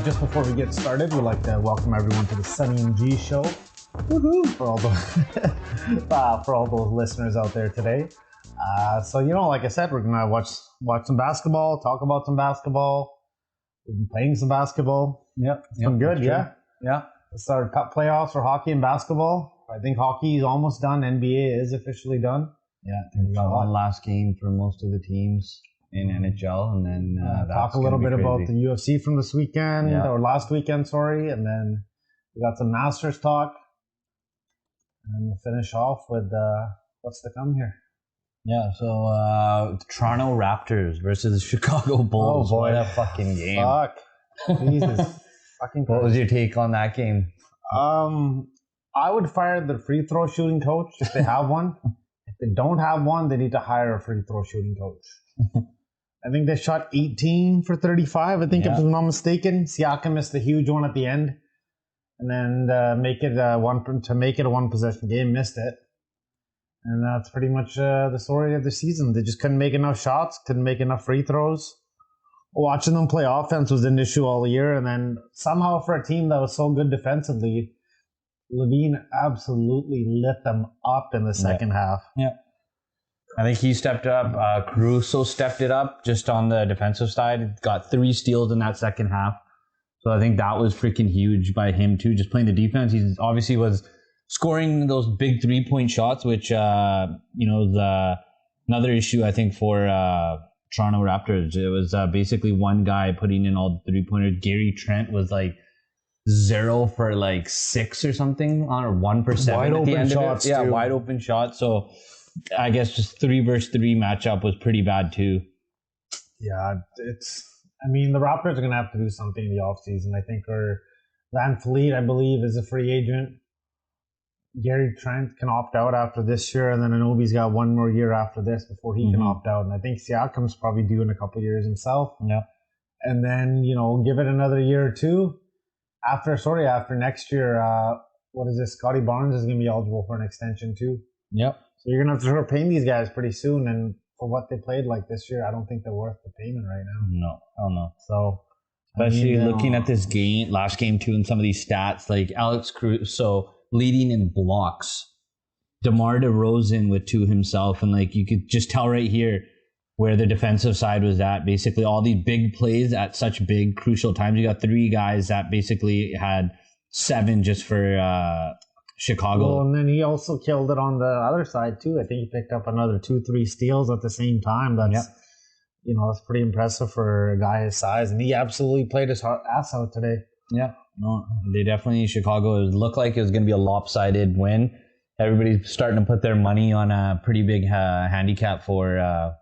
Just before we get started, we'd like to welcome everyone to the Sunny and G Show. Woohoo! For all those for all those listeners out there today. So like I said, we're gonna watch some basketball, talk about some basketball. We've been playing some basketball. It's been good. Yeah. It's our cup playoffs for hockey and basketball. I think hockey is almost done. NBA is officially done. Yeah, we got one last game for most of the teams in NHL, and then talk a little bit about the UFC from this weekend or last weekend, sorry, and then we got some Masters talk, and we'll finish off with what's to come here. Yeah, so Toronto Raptors versus Chicago Bulls. Oh boy, what a fucking game! Fuck, Jesus, fucking. What was your take on that game? I would fire the free throw shooting coach if they have one. If they don't have one, they need to hire a free throw shooting coach. I think they shot 18 for 35. I think if I'm not mistaken, Siakam missed a huge one at the end, and then make it a one possession game, missed it, and that's pretty much the story of the season. They just couldn't make enough shots, couldn't make enough free throws. Watching them play offense was an issue all year, and then somehow for a team that was so good defensively, Levine absolutely lit them up in the second half. Yeah. I think he stepped up. Caruso stepped it up just on the defensive side. Got 3 steals in that second half. So I think that was freaking huge by him too. Just playing the defense. He obviously was scoring those big 3-point shots, which, another issue I think for Toronto Raptors. It was basically one guy putting in all the 3-pointers. Gary Trent was like 0 for like 6 or something or 1 for 7 wide at the end shots, of it. Yeah, too. wide open shots. So I guess just 3 versus 3 matchup was pretty bad too. Yeah, the Raptors are going to have to do something in the offseason. I think Van Fleet, I believe, is a free agent. Gary Trent can opt out after this year, and then Anunoby's got 1 more year after this before he can opt out. And I think Siakam's probably due in a couple years himself. Yeah. And then, give it another year or two. After next year, what is this? Scotty Barnes is going to be eligible for an extension too. Yep. So you're going to have to start paying these guys pretty soon. And for what they played like this year, I don't think they're worth the payment right now. No. Oh, no. So, especially looking at this last game too, and some of these stats, like Alex Caruso leading in blocks, DeMar DeRozan with 2 himself. And like, you could just tell right here where the defensive side was at. Basically all these big plays at such big crucial times. You got 3 guys that basically had 7 just for Chicago. Well, and then he also killed it on the other side too. I think he picked up another 2-3 steals at the same time. That's that's pretty impressive for a guy his size, and he absolutely played his ass out today. Yeah, no, they definitely, Chicago looked like it was going to be a lopsided win. Everybody's starting to put their money on a pretty big handicap for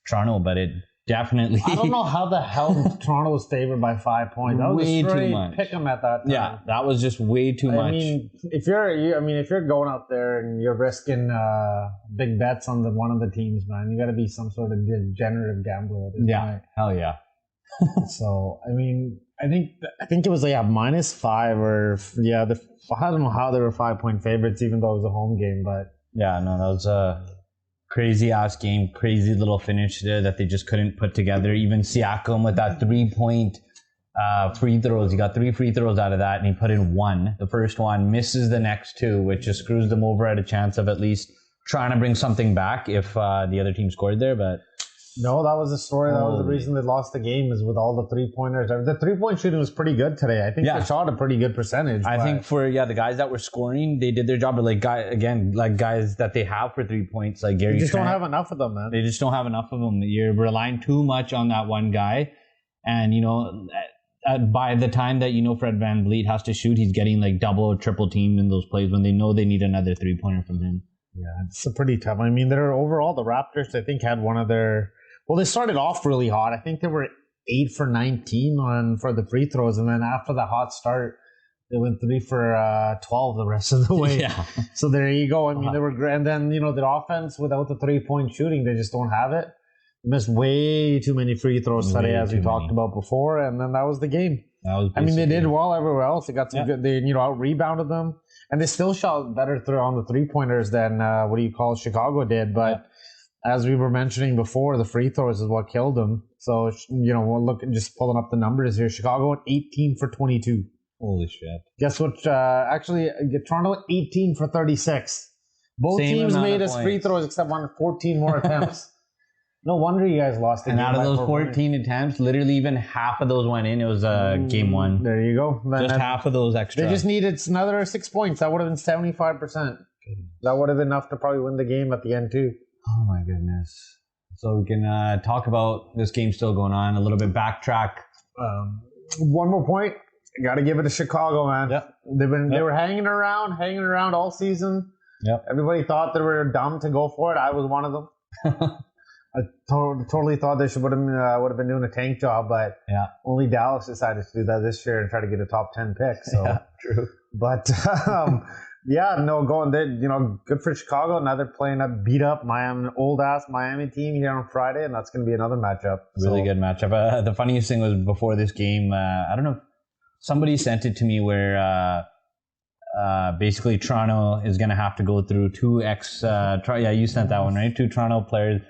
Toronto, but it definitely. I don't know how the hell Toronto was favored by 5 points. That was way a straight too much. Pick 'em at that time. Yeah, that was just way too much. I mean, if you're going out there and you're risking big bets on one of the teams, man, you got to be some sort of degenerative gambler at this point. Hell yeah. So I think it was like a -5 or I don't know how they were 5-point favorites, even though it was a home game, but yeah, no, that was a crazy ass game, crazy little finish there that they just couldn't put together. Even Siakam with that 3-point free throws, he got 3 free throws out of that, and he put in 1. The first one, misses the next 2, which just screws them over at a chance of at least trying to bring something back if the other team scored there. But no, that was the story. That was the reason they lost the game, is with all the 3-pointers. The 3-point shooting was pretty good today. I think they shot a pretty good percentage. I think for the guys that were scoring, they did their job. But guys that they have for 3 points, like Gary Trent, don't have enough of them, man. They just don't have enough of them. You're relying too much on that one guy, and by the time that Fred VanVleet has to shoot, he's getting like double or triple teamed in those plays when they know they need another 3-pointer from him. Yeah, it's a pretty tough. They're overall, the Raptors, I think, had one of their. Well, they started off really hot. I think they were 8 for 19 for the free throws, and then after the hot start, they went 3 for 12 the rest of the way. Yeah. So there you go. They were great. And then the offense without the 3-point shooting, they just don't have it. They missed way too many free throws today, as we talked about before, and then that was the game. They did well everywhere else. They got some good. They out rebounded them, and they still shot better on the 3-pointers than Chicago did, but. As we were mentioning before, the free throws is what killed them. So, we'll look and just pulling up the numbers here. Chicago went 18 for 22. Holy shit. Guess what? Actually, Toronto 18 for 36. Both Same teams amount made of us free points. throws except one 14 more attempts. No wonder you guys lost the And game. out of by those 4 14 attempts, literally even half of those went in. It was game one. There you go. Just half of those extra. They just needed another 6 points. That would have been 75%. That would have been enough to probably win the game at the end, too. Oh, my goodness. So we can talk about this game still going on, a little bit backtrack. One more point. Got to give it to Chicago, man. Yep. They were hanging around all season. Yep. Everybody thought they were dumb to go for it. I was one of them. I totally thought they would have been doing a tank job, but only Dallas decided to do that this year and try to get a top 10 pick. So yeah, true. But good for Chicago. Now they're playing a beat up old ass Miami team here on Friday, and that's going to be another matchup. Really good matchup. The funniest thing was before this game, I don't know, somebody sent it to me where basically Toronto is going to have to go through two you sent that one, right? Two Toronto players.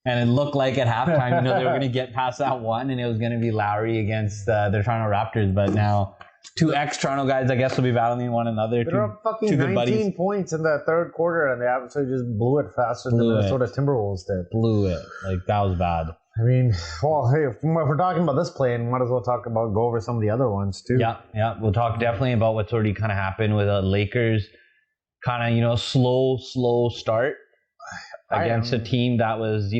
And it looked like at halftime, they were going to get past that one, and it was going to be Lowry against the Toronto Raptors. But now, two ex-Toronto guys, I guess, will be battling one another. They're up fucking 19 points in the third quarter, and they absolutely just blew it faster than the Minnesota Timberwolves did. Blew it. That was bad. I mean, well, hey, if we're talking about this play, and might as well go over some of the other ones, too. Yeah. We'll talk definitely about what's already kind of happened with the Lakers. Kind of slow start against a team that was,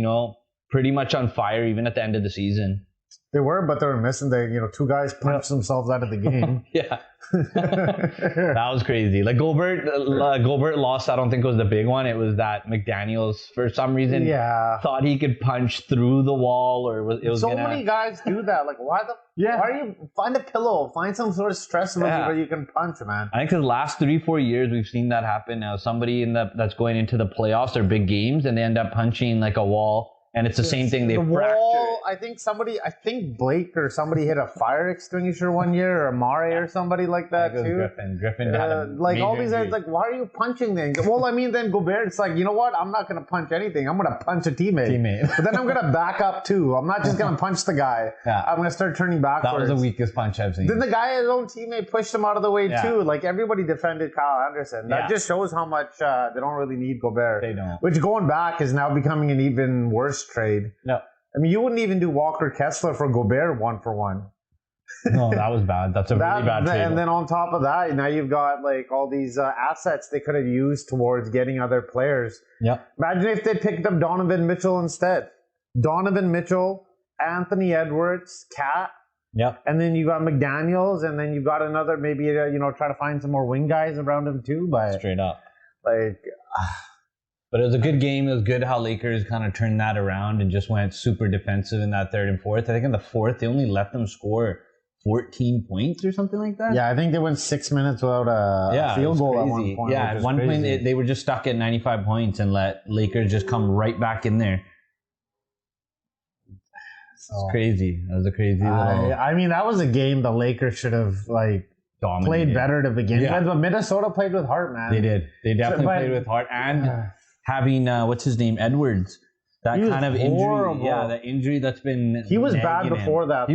pretty much on fire even at the end of the season. They were, but they were missing. Two guys punched themselves out of the game. Yeah. That was crazy. Gobert lost, I don't think it was the big one. It was that McDaniels, for some reason, thought he could punch through the wall, or many guys do that. Why are you find a pillow, find some sort of stress where you can punch, man. I think the last 3-4 years we've seen that happen. Now somebody that's going into the playoffs or big games, and they end up punching a wall. And it's the same thing. They fracture. I think Blake or somebody hit a fire extinguisher one year, or Amare or somebody like that too. Griffin had all these guys, why are you punching things? Well, I mean, then Gobert, it's you know what? I'm not going to punch anything. I'm going to punch a teammate. But then I'm going to back up too. I'm not just going to punch the guy. Yeah. I'm going to start turning backwards. That was the weakest punch I've seen. Then the guy, his own teammate, pushed him out of the way too. Everybody defended Kyle Anderson. That just shows how much they don't really need Gobert. They don't. Which going back is now becoming an even worse trade. No. I mean, you wouldn't even do Walker Kessler for Gobert 1-for-1. No, that was bad. That's a really bad trade. And then on top of that, now you've got all these assets they could have used towards getting other players. Yeah. Imagine if they picked up Donovan Mitchell instead. Donovan Mitchell, Anthony Edwards, Cat. Yeah. And then you got McDaniels, and then you got another, maybe, try to find some more wing guys around him too. But straight up. But it was a good game. It was good how Lakers kind of turned that around and just went super defensive in that third and fourth. I think in the fourth, they only let them score 14 points or something like that. Yeah, I think they went 6 minutes without a field goal at one point. Yeah, at one point, they were just stuck at 95 points and let Lakers just come right back in there. It's crazy. That was a crazy little... I mean, that was a game the Lakers should have, played better to begin with. But Minnesota played with heart, man. They did. They definitely played with heart. And... having what's his name, Edwards, that kind of injury, horrible. That injury that's been. He was bad before that.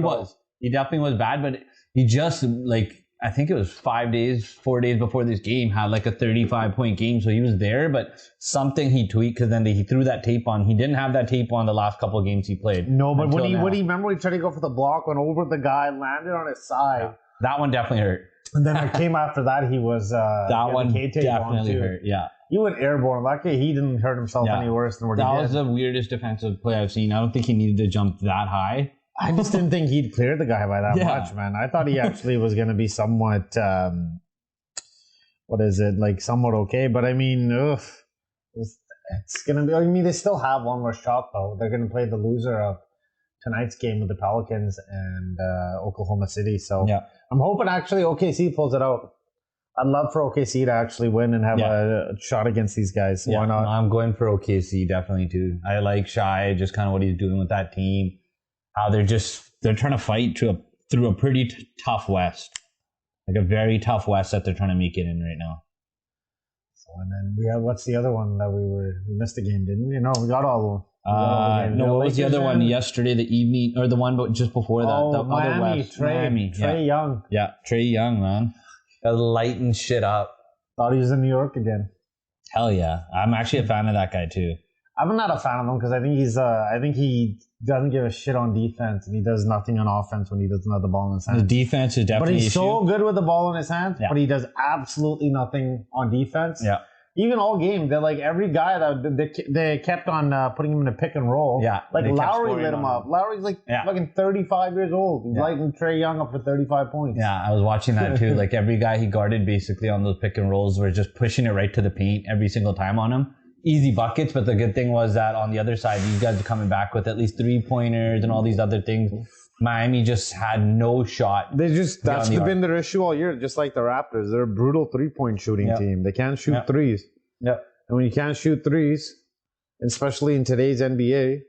He definitely was bad, but he just I think it was 4 days before this game had a 35-point game, so he was there, but something he tweaked because then he threw that tape on. He didn't have that tape on the last couple of games he played. No, but when he remember he tried to go for the block, went over the guy, landed on his side. Yeah, that one definitely hurt. And then it came after that. He was that one definitely hurt. Yeah. He went airborne. Luckily, he didn't hurt himself any worse than what he did. That was the weirdest defensive play I've seen. I don't think he needed to jump that high. I just didn't think he'd clear the guy by that much, man. I thought he actually was going to be somewhat, somewhat okay. But I mean, it's going to be, they still have one more shot, though. They're going to play the loser of tonight's game with the Pelicans and Oklahoma City. So I'm hoping actually OKC pulls it out. I'd love for OKC to actually win and have a shot against these guys. Why not? I'm going for OKC definitely too. I like Shai, just kind of what he's doing with that team. How they're trying to fight through a pretty tough West, a very tough West that they're trying to make it in right now. And then we had, what's the other one that we missed a game, didn't we? No, we got all of them. No, what was the other one yesterday, the evening, or the one just before that? Oh, the Miami, other Miami. Trey Young. Yeah, Trey Young, man. Lighting shit up. Thought he was in New York again. Hell yeah. I'm actually a fan of that guy too. I'm not a fan of him because I think he doesn't give a shit on defense and he does nothing on offense when he doesn't have the ball in his hands. The defense is definitely But he's so good with the ball in his hands, but he does absolutely nothing on defense. Yeah. Even all game, they're like every guy that they kept on putting him in a pick and roll. Yeah. Like Lowry lit him up. Lowry's like fucking 35 years old. He's lighting Trey Young up for 35 points. Yeah, I was watching that too. Like every guy he guarded basically on those pick and rolls were just pushing it right to the paint every single time on him. Easy buckets, but the good thing was that on the other side, these guys are coming back with at least 3-pointers and all these other things. Miami just had no shot. That's been their issue all year, just like the Raptors. They're a brutal 3-point shooting team. They can't shoot threes. Yep. And when you can't shoot threes, especially in today's NBA,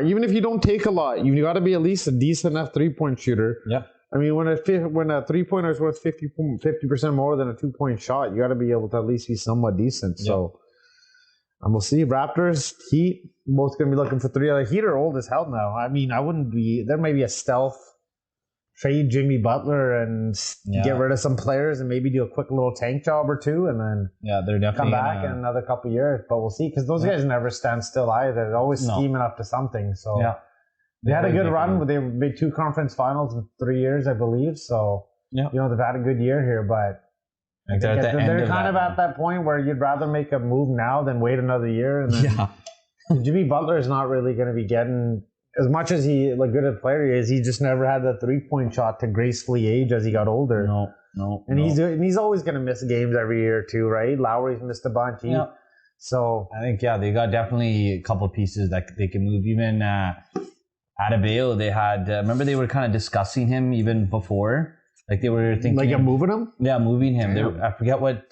even if you don't take a lot, you got to be at least a decent enough 3-point shooter. Yep. I mean, when a 3-pointer is worth 50% more than a 2-point shot, you got to be able to at least be somewhat decent. Yep. So, and we'll see. Raptors, Heat, both going to be looking for 3. The Heat are old as hell now. I mean, there may be a stealth trade Jimmy Butler and get rid of some players and maybe do a quick little tank job or two and then they're definitely come back in another couple of years. But we'll see because those guys never stand still either. They're always scheming up to something. So they had a good run. They made 2 conference finals in 3 years, I believe. So they've had a good year here, but they're kind of at that point where you'd rather make a move now than wait another year. And then Jimmy Butler is not really going to be getting, as much as he good a player he is, he just never had the 3-point shot to gracefully age as he got older. He's always going to miss games every year too, right? Lowry's missed a bunch. So I think they got definitely a couple of pieces that they can move. Even Adebayo, they had. Remember they were kind of discussing him even before. Like they were thinking, moving him. Yeah, moving him. I forget what.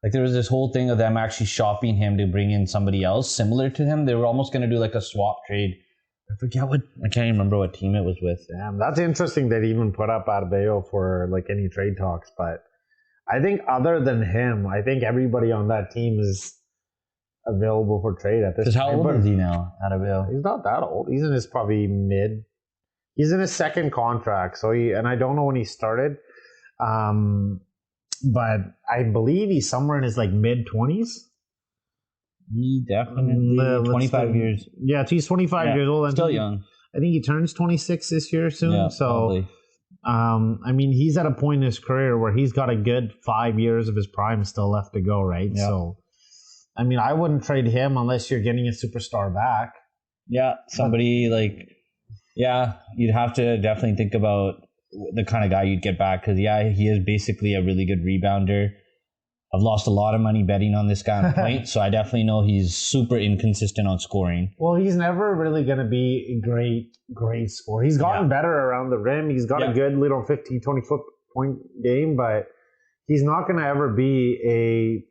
Like there was this whole thing of them actually shopping him to bring in somebody else similar to him. They were almost going to do like a swap trade. I can't even remember what team it was with. Damn, that's interesting that he even put up Adebayo for any trade talks. But I think other than him, I think everybody on that team is available for trade at this time. Because how old is he now, Adebayo? He's not that old. He's in his probably mid. He's in his second contract. So and I don't know when he started. But I believe he's somewhere in his mid-20s. He definitely 25 years. Yeah, he's 25 years old. And still young. I think he turns 26 this year soon. Yeah, so, probably. I mean, he's at a point in his career where he's got a good 5 years of his prime still left to go, right? Yeah. So, I mean, I wouldn't trade him unless you're getting a superstar back. Yeah, somebody you'd have to definitely think about the kind of guy you'd get back because, he is basically a really good rebounder. I've lost a lot of money betting on this guy on points, so I definitely know he's super inconsistent on scoring. Well, he's never really going to be a great scorer. He's gotten better around the rim. He's got a good little 15, 20-foot point game, but he's not going to ever be a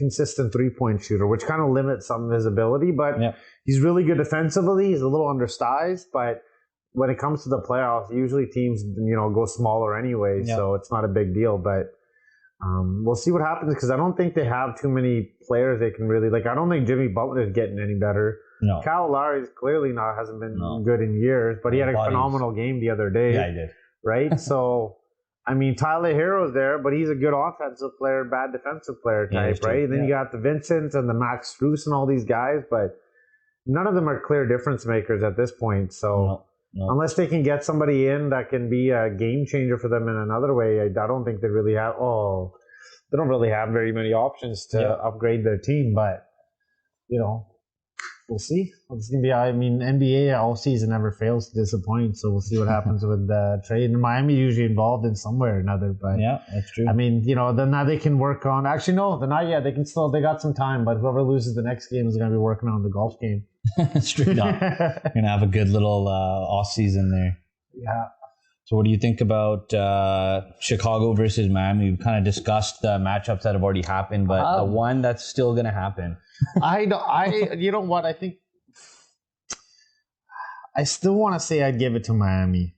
consistent 3-point shooter, which kind of limits some of his ability, but he's really good defensively. He's a little undersized, but when it comes to the playoffs, usually teams, go smaller anyway, so it's not a big deal, but we'll see what happens because I don't think they have too many players they can really I don't think Jimmy Butler is getting any better. No. Kyle Lowry clearly hasn't been good in years, but he had a phenomenal game the other day. Yeah, he did. Right? So, I mean, Tyler Hero's there, but he's a good offensive player, bad defensive player type, right? And then you got the Vincents and the Max Strus and all these guys, but none of them are clear difference makers at this point. So, unless they can get somebody in that can be a game changer for them in another way, I don't think they really have. They don't really have very many options to upgrade their team. But we'll see. It's gonna be. I mean, NBA all season never fails to disappoint. So we'll see what happens with the trade. And Miami's usually involved in some way or another. But yeah, that's true. I mean, then now they can work on. Actually, no, they're not yet. They can still. They got some time. But whoever loses the next game is gonna be working on the golf game. Straight up. You're going to have a good little off season there. Yeah. So what do you think about Chicago versus Miami? We've kind of discussed the matchups that have already happened, but the one that's still going to happen. You know what? I think I still want to say I'd give it to Miami.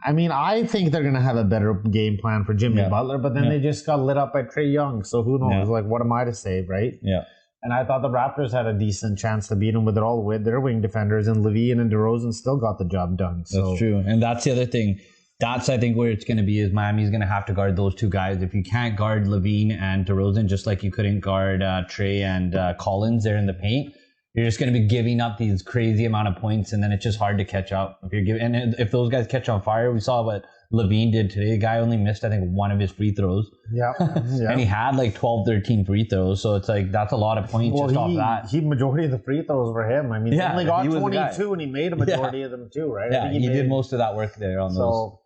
I mean, I think they're going to have a better game plan for Jimmy Butler, but then they just got lit up by Trae Young. So who knows? Like, what am I to say, right? Yeah. And I thought the Raptors had a decent chance to beat them with their wing defenders, and Levine and DeRozan still got the job done. So. That's true. And that's the other thing. That's, I think, where it's going to be is Miami's going to have to guard those two guys. If you can't guard Levine and DeRozan, just like you couldn't guard Trae and Collins there in the paint, you're just going to be giving up these crazy amount of points, and then it's just hard to catch up. And if those guys catch on fire, we saw what Levine did today. The guy only missed, I think, one of his free throws. Yeah. And he had like 12, 13 free throws. So it's like, that's a lot of points just off that. Majority of the free throws were him. I mean, he only got 22 and he made a majority of them too, right? Yeah, he did most of that work there on those.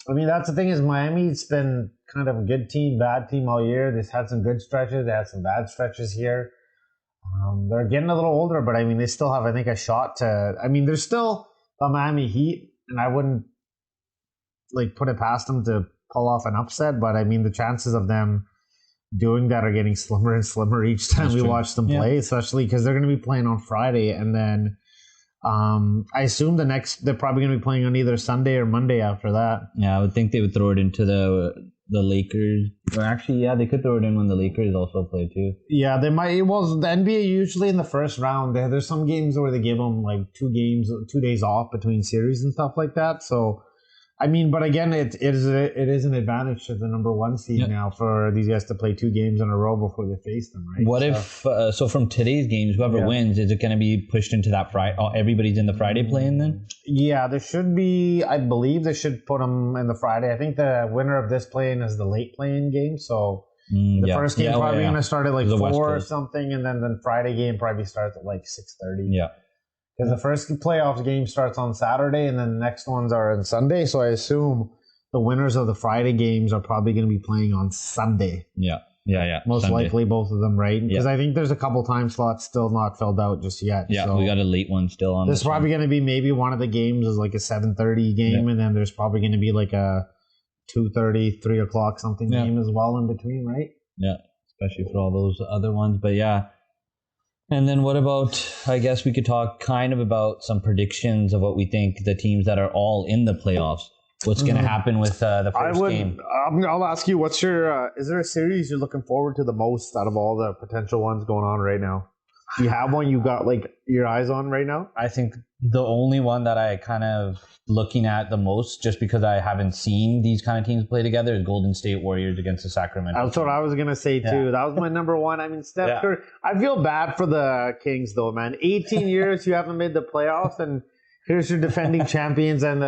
I mean, that's the thing is Miami's been kind of a good team, bad team all year. They've had some good stretches. They had some bad stretches here. They're getting a little older, but I mean, they still have, I think, a shot to... I mean, there's still the Miami Heat, and I wouldn't like put it past them to pull off an upset, but I mean, the chances of them doing that are getting slimmer and slimmer each time we watch them play, especially because they're going to be playing on Friday, and then I assume they're probably going to be playing on either Sunday or Monday after that. Yeah, I would think they would throw it into the Lakers. Or actually, yeah, they could throw it in when the Lakers also play too. Yeah, they might. Well, the NBA usually in the first round, there's some games where they give them like 2 days off between series and stuff like that. So, I mean, but again, it is an advantage to the number 1 seed now for these guys to play 2 games in a row before they face them, right? What if so from today's games, whoever wins, is it going to be pushed into that Friday? Oh, everybody's in the Friday play-in then? Yeah, there should be. I believe they should put them in the Friday. I think the winner of this play-in is the late play-in game. So the first game probably going to start at like 4 or something, and then the Friday game probably starts at like 6:30. Yeah. Because the first playoff game starts on Saturday, and then the next ones are on Sunday. So I assume the winners of the Friday games are probably going to be playing on Sunday. Yeah. Most Sunday. likely both of them, right? Because I think there's a couple time slots still not filled out just yet. Yeah, so we got a late one still on. There's probably going to be maybe one of the games is like a 7:30 game, and then there's probably going to be like a 2:30, 3 o'clock something game as well in between, right? Yeah, especially for all those other ones. But yeah. And then what about, I guess we could talk kind of about some predictions of what we think the teams that are all in the playoffs, what's going to happen with the first game. I'll ask you, what's your, is there a series you're looking forward to the most out of all the potential ones going on right now? Do you have one you got like your eyes on right now? I think the only one that I kind of looking at the most, just because I haven't seen these kind of teams play together, is Golden State Warriors against the Sacramento. That's what I was going to say too. That was my number one. I mean, Steph Curry. I feel bad for the Kings though, man. 18 years you haven't made the playoffs, and here's your defending champions and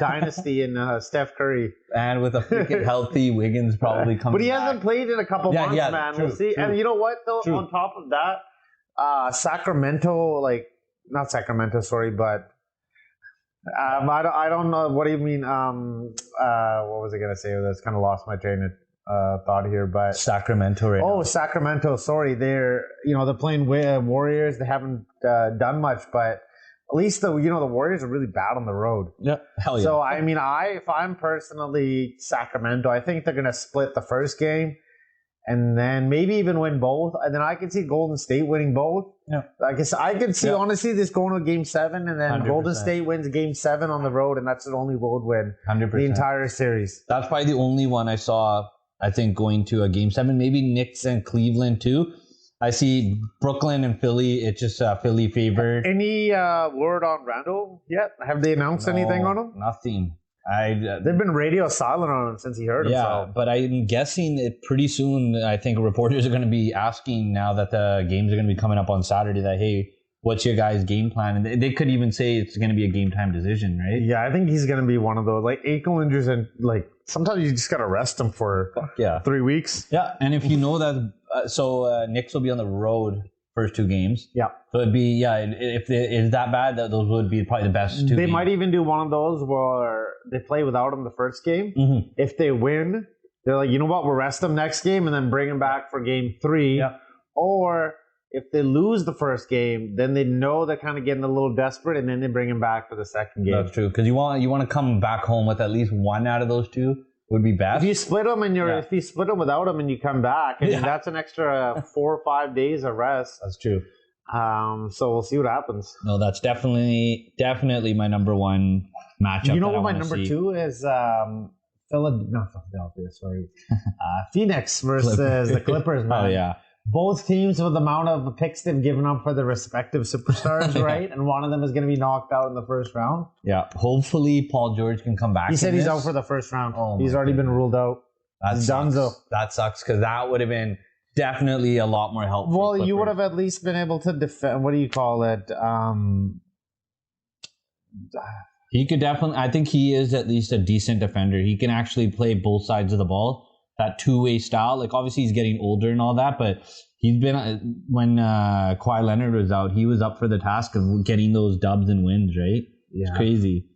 dynasty in Steph Curry. And with a freaking healthy Wiggins probably coming But he hasn't played in a couple months, man. We'll see. True. And you know what though? On top of that, Sacramento, not Sacramento, sorry, but I don't know. What do you mean? What was I going to say? That's kind of lost my train of thought here, but Sacramento right now. Sacramento, sorry. They're playing Warriors. They haven't done much, but at least the Warriors are really bad on the road. Yeah, hell yeah. So I mean, if I'm personally Sacramento, I think they're going to split the first game and then maybe even win both. And then I can see Golden State winning both. Yeah. I guess I could see honestly this going to Game 7, and then 100%. Golden State wins Game 7 on the road, and that's the only road win 100%. The entire series. That's probably the only one I saw. I think going to a Game 7, maybe Knicks and Cleveland too. I see Brooklyn and Philly. It's just Philly favored. Any word on Randall yet? Have they announced anything on him? Nothing. They've been radio silent on him since he hurt himself. Yeah, but I'm guessing it pretty soon. I think reporters are going to be asking now that the games are going to be coming up on Saturday that, hey, what's your guys' game plan? And they could even say it's going to be a game time decision, right? Yeah, I think he's going to be one of those ankle injuries, and sometimes you just got to rest him for 3 weeks. Yeah, and if you know that, Knicks will be on the road first 2 games. Yeah. So it'd be, if it is that bad, those would be probably the best 2 games. They might even do one of those where they play without him the first game. Mm-hmm. If they win, they're like, you know what, we'll rest them next game and then bring him back for Game 3. Yeah. Or if they lose the first game, then they know they're kind of getting a little desperate, and then they bring him back for the second game. That's true, because you want to come back home with at least one out of those 2. Would be best. If you split them if you split them without them and you come back, that's an extra 4 or 5 days of rest. That's true. So we'll see what happens. No, that's definitely my number one matchup. You know what my number two is? Philadelphia, sorry. Phoenix versus the Clippers, man. Oh, yeah. Both teams with the amount of picks they've given up for their respective superstars, right? And one of them is going to be knocked out in the first round. Yeah. Hopefully, Paul George can come back. He said he's out for the first round. Oh, he's already been ruled out. That's done. That sucks because that would have been definitely a lot more helpful. Well, you would have at least been able to defend. What do you call it? He could definitely. I think he is at least a decent defender. He can actually play both sides of the ball. That two-way style. Like, obviously, he's getting older and all that, but he's been, when Kawhi Leonard was out, he was up for the task of getting those dubs and wins, right? Yeah. It's crazy.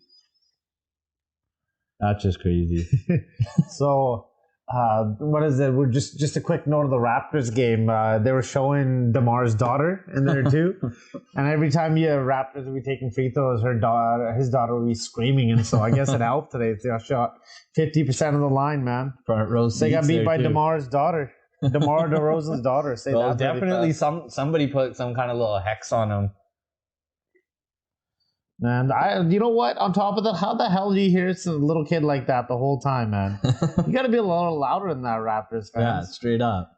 That's just crazy. So, what is it? We're just a quick note of the Raptors game. They were showing DeMar's daughter in there too, and every time Raptors would be taking free throws, his daughter would be screaming, and so I guess it helped today. They shot 50% of the line, man. Front row seats. They got beat by DeMar's daughter, DeMar DeRozan's daughter. Say well, that definitely somebody put some kind of little hex on him. Man, you know what? On top of that, how the hell do you hear it's a little kid like that the whole time, man? You got to be a little louder than that, Raptors fans. Yeah, straight up.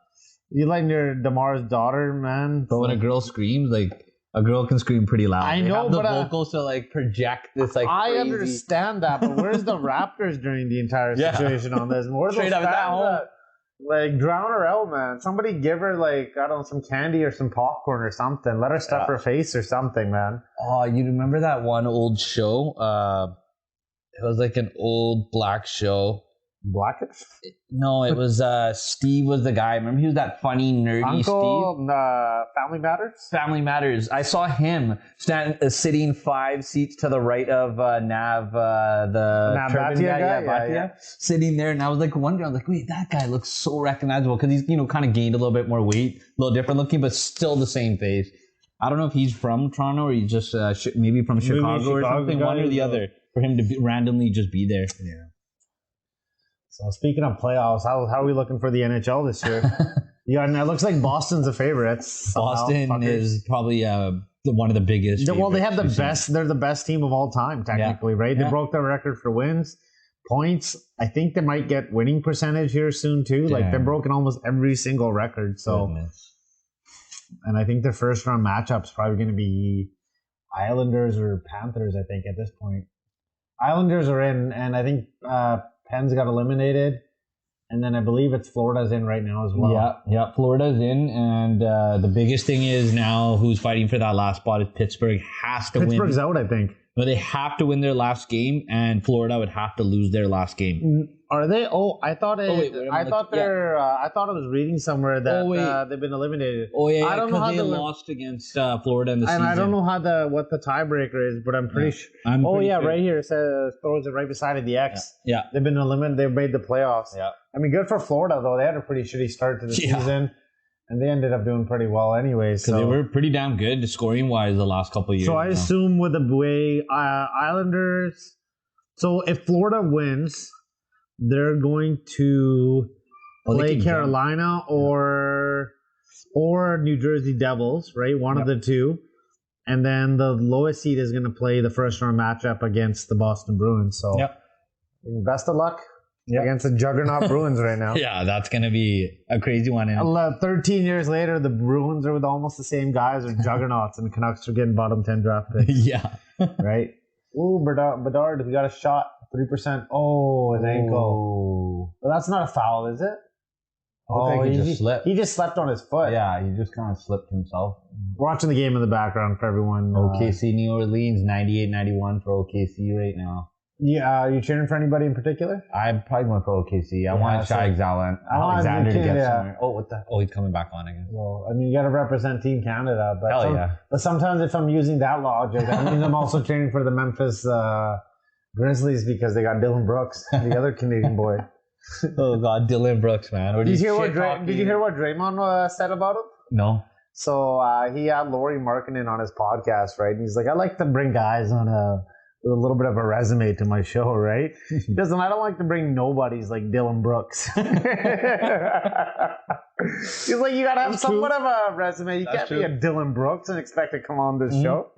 You like your DeMar's daughter, man? But when a girl screams, like, a girl can scream pretty loud. I know, but the vocals to like project this like. I crazy... understand that, but where's the Raptors during the entire situation on this? Where's straight up at home? Like, drown her out, man. Somebody give her, like, I don't know, some candy or some popcorn or something. Let her stuff her face or something, man. Oh, you remember that one old show? It was like an old black show. Blackish? No, it was Steve was the guy. Remember he was that funny, nerdy Uncle, Steve? Family Matters? Family Matters. I saw him sitting 5 seats to the right of Nav, the Bhatia guy? Yeah. Sitting there, and I was like wondering, I was like, wait, that guy looks so recognizable because he's, kind of gained a little bit more weight, a little different looking, but still the same face. I don't know if he's from Toronto or he's just maybe from Chicago or something, one or the other, for him to randomly just be there. Yeah. So speaking of playoffs, how are we looking for the NHL this year? It looks like Boston's a favorite. Boston is probably one of the biggest. Well, they have the best. They're the best team of all time, technically, right? They broke their record for wins, points. I think they might get winning percentage here soon too. Like they're broken almost every single record. So, and I think their first round matchup is probably going to be Islanders or Panthers. I think at this point, Islanders are in, and I think. Pens got eliminated, and then I believe it's Florida's in right now as well. Yeah, Florida's in, and the biggest thing is now who's fighting for that last spot is Pittsburgh has to win. Pittsburgh's out, I think. No, they have to win their last game, and Florida would have to lose their last game. Are they? Oh, I thought it. I thought I was reading somewhere that they've been eliminated. Oh yeah, I don't know how they lost against Florida in the season. And I don't know how what the tiebreaker is, but I'm pretty sure. Right here it says throws it right beside it, the X. Yeah, they've been eliminated. They've made the playoffs. Yeah, I mean, good for Florida though. They had a pretty shitty start to the season. And they ended up doing pretty well anyway. So they were pretty damn good scoring-wise the last couple of years. So I assume with the way Islanders... So if Florida wins, they're going to play Carolina or New Jersey Devils, right? One of the two. And then the lowest seed is going to play the first-round matchup against the Boston Bruins. So best of luck. Against the juggernaut Bruins right now. Yeah, that's going to be a crazy one. 13 years later, the Bruins are with almost the same guys as juggernauts, and the Canucks are getting bottom 10 draft picks. Yeah. Right? Ooh, Bedard, we got a shot. 3%. Oh, his ankle. Well, that's not a foul, is it? Oh, he just slipped. He just slept on his foot. Yeah, he just kind of slipped himself. Watching the game in the background for everyone. OKC, New Orleans, 98-91 for OKC right now. Yeah, are you cheering for anybody in particular? I'm probably going for OKC. I want Shai Alexander to get somewhere. Oh, he's coming back on again. Well, I mean, you got to represent Team Canada. But But sometimes if I'm using that logic, that means I'm also cheering for the Memphis Grizzlies because they got Dylan Brooks, the other Canadian boy. Oh, God, Dylan Brooks, man. Did you hear what Draymond said about him? No. So he had Lauri Markkanen on his podcast, right? And he's like, I like to bring guys on with a little bit of a resume to my show, right? Because I don't like to bring nobodies like Dylan Brooks. He's like, you gotta have somewhat of a resume. You can't be a Dylan Brooks and expect to come on this show.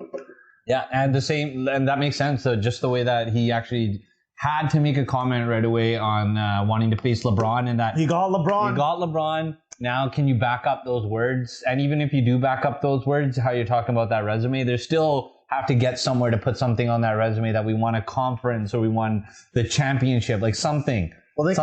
Yeah, and that makes sense. So just the way that he actually had to make a comment right away on wanting to face LeBron, and that he got LeBron. Now, can you back up those words? And even if you do back up those words, how you're talking about that resume, there's still have to get somewhere to put something on that resume that we won a conference or we won the championship, like something. Well, they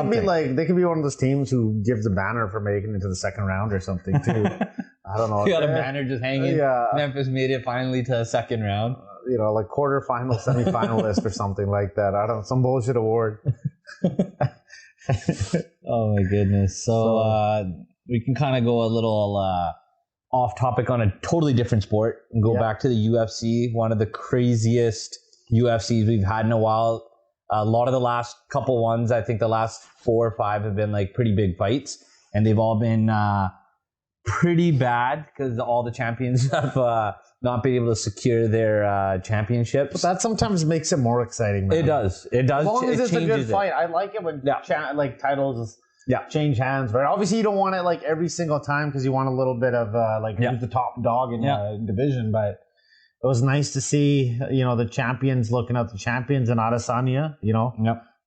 could be one of those teams who gives a banner for making it to the second round or something too. I don't know. You got a banner just hanging. Yeah. Memphis made it finally to the second round. Like quarterfinal, semifinalist or something like that. I don't know, some bullshit award. Oh my goodness. So we can kind of go a little off topic on a totally different sport and go back to the UFC, one of the craziest UFCs we've had in a while. A lot of the last couple ones, I think the last 4 or 5 have been like pretty big fights, and they've all been pretty bad because all the champions have not been able to secure their championships. But that sometimes makes it more exciting, man. It does. As long as it's a good fight. I like it when titles change hands. Right? Obviously, you don't want it like every single time because you want a little bit of who's the top dog in the division. But it was nice to see, the champions looking out the champions and Adesanya,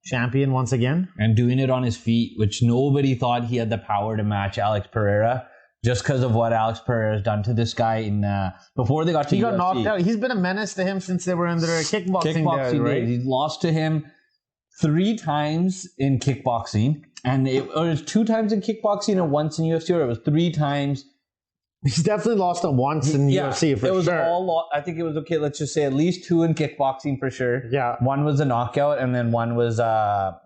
champion once again. And doing it on his feet, which nobody thought he had the power to match Alex Pereira. Just because of what Alex Pereira has done to this guy before they got to UFC. He got knocked out. He's been a menace to him since they were in their kickboxing days, right? He lost to him 3 times in kickboxing. And it was 2 times in kickboxing and once in UFC, or it was 3 times. He's definitely lost him once in UFC for sure. I think it was okay. Let's just say at least 2 in kickboxing for sure. Yeah. 1 was a knockout, and then 1 was